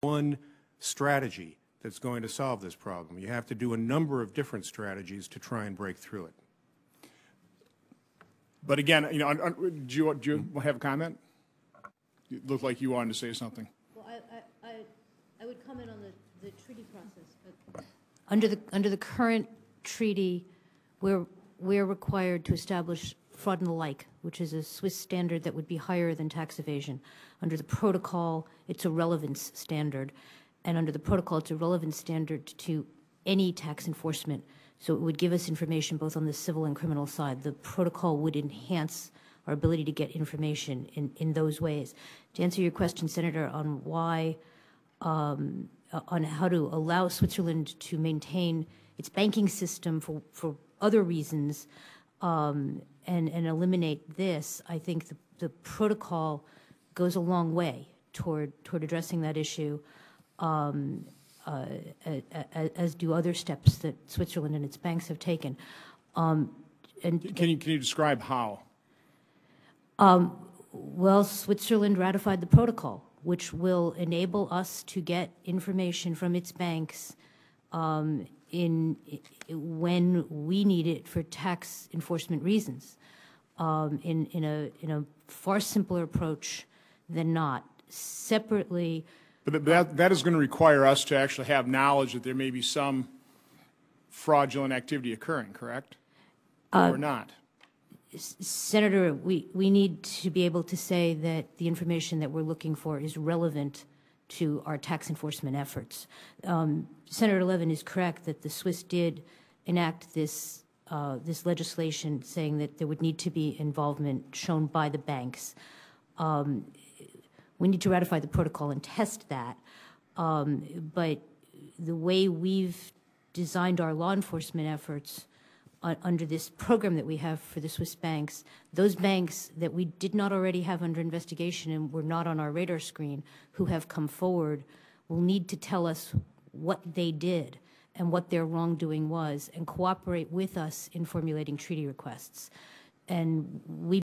one strategy that's going to solve this problem. You have to do a number of different strategies to try and break through it. But again, you know, do you have a comment? You look like you wanted to say something. Well, I would comment on the treaty process, but under the current treaty, we're required to establish fraud and the like, which is a Swiss standard that would be higher than tax evasion. Under the protocol, it's a relevance standard, and under the protocol, it's a relevance standard to any tax enforcement. So it would give us information both on the civil and criminal side. The protocol would enhance our ability to get information in those ways. To answer your question, Senator, on why, on how to allow Switzerland to maintain its banking system for other reasons and eliminate this, I think the protocol goes a long way toward addressing that issue, as do other steps that Switzerland and its banks have taken. And can you describe how? Well, Switzerland ratified the protocol, which will enable us to get information from its banks when we need it for tax enforcement reasons, in a far simpler approach than not. Separately. But that is going to require us to actually have knowledge that there may be some fraudulent activity occurring, correct? Or not? Senator, we need to be able to say that the information that we're looking for is relevant to our tax enforcement efforts. Senator Levin is correct that the Swiss did enact this legislation saying that there would need to be involvement shown by the banks. We need to ratify the protocol and test that. But the way we've designed our law enforcement efforts under this program that we have for the Swiss banks, those banks that we did not already have under investigation and were not on our radar screen who have come forward will need to tell us what they did and what their wrongdoing was and cooperate with us in formulating treaty requests. And we